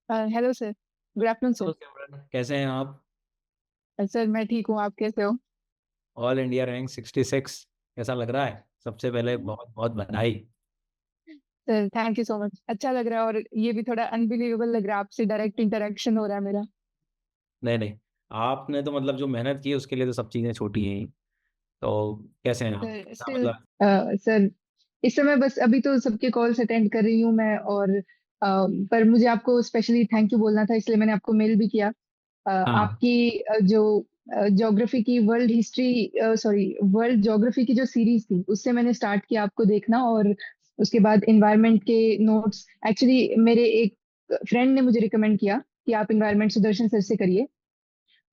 Hello sir. Good afternoon sir. Hello Simran, कैसे हैं आप? सर मैं ठीक हूँ, आप कैसे हो? ऑल इंडिया रैंक 66 कैसा लग रहा है? सबसे पहले बहुत बहुत बधाई। Sir thank you so much, अच्छा लग रहा है और ये भी थोड़ा अनबिलीवेबल लग रहा है, आपसे डायरेक्ट इंटरेक्शन हो रहा है मेरा। नहीं नहीं, आपने तो मतलब जो मेहनत की है उसके लिए तो सब चीज़ें छोटी हैं ही। तो कैसे हैं आप? सर हाँ, स्टिल मतलब सर इस समय बस अभी तो सबके कॉल्स अटेंड कर रही हूँ मैं, और पर मुझे आपको स्पेशली थैंक यू बोलना था, इसलिए मैंने आपको मेल भी किया। हाँ आपकी जो ज्योग्राफी की world history, sorry world geography की जो सीरीज थी उससे मैंने स्टार्ट किया आपको देखना, और उसके बाद इन्वायरमेंट के नोट्स एक्चुअली मेरे एक फ्रेंड ने मुझे रिकमेंड किया कि आप इन्वायरमेंट सुदर्शन सर से करिए।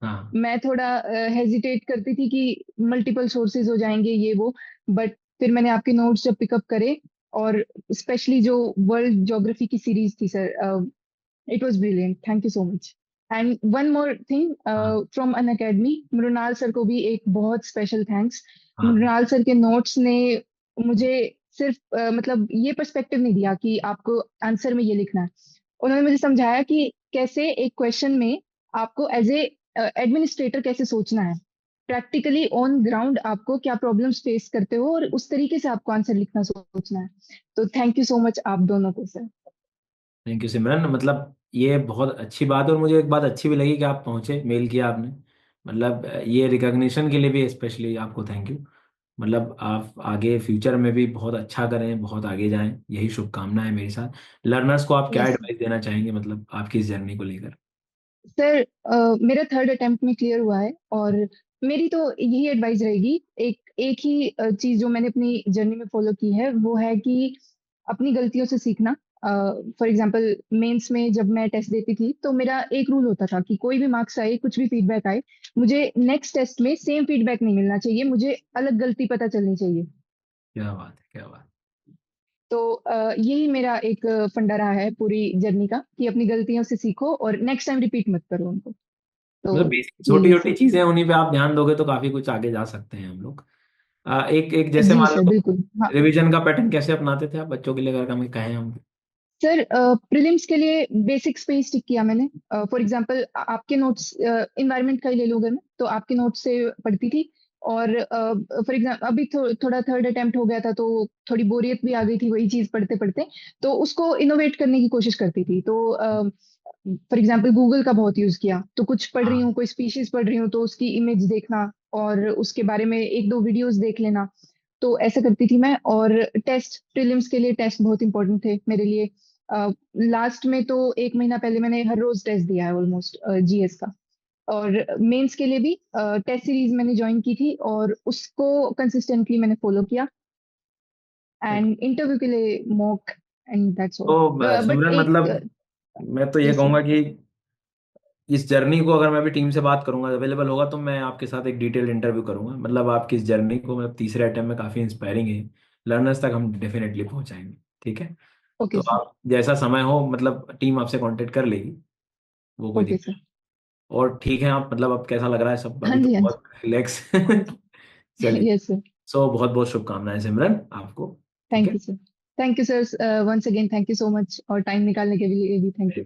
हाँ मैं थोड़ा हेजिटेट करती थी कि मल्टीपल सोर्सेज हो जाएंगे ये वो, बट फिर मैंने आपके नोट्स जब पिकअप करे, और स्पेशली जो वर्ल्ड ज्योग्राफी की सीरीज थी sir, it was brilliant, thank you so much. And one more thing, हाँ from Unacademy, Mrinal sir को भी एक बहुत स्पेशल थैंक्स। हाँ मृणाल सर के नोट्स ने मुझे सिर्फ मतलब ये पर्सपेक्टिव नहीं दिया कि आपको आंसर में ये लिखना है। उन्होंने मुझे समझाया कि कैसे एक क्वेश्चन में आपको एज ए एडमिनिस्ट्रेटर कैसे सोचना है, प्रैक्टिकली ऑन ग्राउंड आपको क्या प्रॉब्लम्स फेस करते हो, और उस तरीके से आपको आंसर लिखना सोचना है। तो थैंक यू सो मच आप दोनों को सर। थैंक यू सिमरन, मतलब ये बहुत अच्छी बात है और मुझे एक बात अच्छी भी लगी कि आप पहुंचे, मेल किया आपने। मतलब ये रिकॉग्निशन के लिए भी स्पेशली आपको थैंक यू। मतलब आप आगे फ्यूचर में भी बहुत अच्छा करें, बहुत आगे जाएं, यही शुभकामनाएं मेरे साथ। लर्नर्स को आप क्या यस एडवाइस देना चाहेंगे, मतलब आपकी इस जर्नी को लेकर? सर, मेरा थर्ड अटेम्प्ट में क्लियर हुआ है, और मेरी तो यही एडवाइस रहेगी। एक एक ही चीज जो मैंने अपनी जर्नी में फॉलो की है वो है कि अपनी गलतियों से सीखना। फॉर एग्जांपल मेंस में जब मैं टेस्ट देती थी तो मेरा एक रूल होता था कि कोई भी मार्क्स आए, कुछ भी फीडबैक आए, मुझे नेक्स्ट टेस्ट में सेम फीडबैक नहीं मिलना चाहिए, मुझे अलग गलती पता चलनी चाहिए। क्या बात है, क्या बात। तो यही मेरा एक फंडा रहा है पूरी जर्नी का, कि अपनी गलतियों से सीखो और नेक्स्ट टाइम रिपीट मत करो उनको। मतलब तो बेसिक छोटी यही है छोटी सर। चीजें, उन्हीं पे आप ध्यान दोगे तो काफी कुछ आगे जा सकते हैं हम लोग। एक एक जैसे जी मान सर लो, बिल्कुल, हाँ। रिवीजन का पैटर्न कैसे अपनाते थे आप बच्चों के लिए, अगर हमें कहें हम? सर प्रीलिम्स के लिए बेसिक्स पे ही स्टिक किया मैंने। फॉर एग्जांपल आपके नोट्स, इन्वायरमेंट का ही ले लूंगा मैं, तो आपके नोट्स से पढ़ती थी। और फॉर एग्जांपल अभी थोड़ा थर्ड अटेम्प्ट हो गया था, तो थोड़ी बोरियत भी आ गई थी वही चीज पढ़ते पढ़ते, तो उसको इनोवेट करने की कोशिश करती थी। तो फॉर एग्जांपल गूगल का बहुत यूज किया, तो कुछ पढ़ रही हूँ, हाँ कोई स्पीशीज पढ़ रही हूँ तो उसकी इमेज देखना, और उसके बारे में एक दो वीडियोस देख लेना। तो ऐसा करती थी मैं। और टेस्ट, प्रीलिम्स के लिए टेस्ट बहुत इंपॉर्टेंट थे मेरे लिए। लास्ट में तो एक महीना पहले मैंने हर रोज टेस्ट दिया है ऑलमोस्ट, जीएस का। और मेंस के लिए भी टेस्ट सीरीज मैंने ज्वाइन की थी, और उसको कंसिस्टेंटली मैंने फॉलो किया। एंड इंटरव्यू के लिए मॉक, एंड दैट्स ऑल। तो बट सिमरन, एक मतलब मैं तो ये जी सर। कहूंगा कि इस जर्नी को अगर मैं भी टीम से बात करूंगा, अवेलेबल होगा तो मैं आपके साथ एक डिटेल्ड इंटरव्यू करूंगा। मतलब आपकी इस जर्नी को, मतलब तीसरे अटेम्प्ट में काफी इंस्पायरिंग है, लर्नर्स तक हम डेफिनेटली पहुंचाएंगे। ठीक है? ओके तो सर। आप जैसा समय हो, मतलब टीम आपसे कांटेक्ट कर लेगी, वो कोई ओके दिक्कत सर। नहीं। और ठीक है, आप मतलब अब कैसा लग रहा है सब? हाँ अभी तो जी, हाँ बहुत रिलैक्स जी। चलिए। Yes sir. सो बहुत बहुत शुभकामनाएं सिमरन आपको। ठीक थैंक है? You sir. Thank you sir, once again thank you so much, और टाइम निकालने के लिए भी थैंक यू।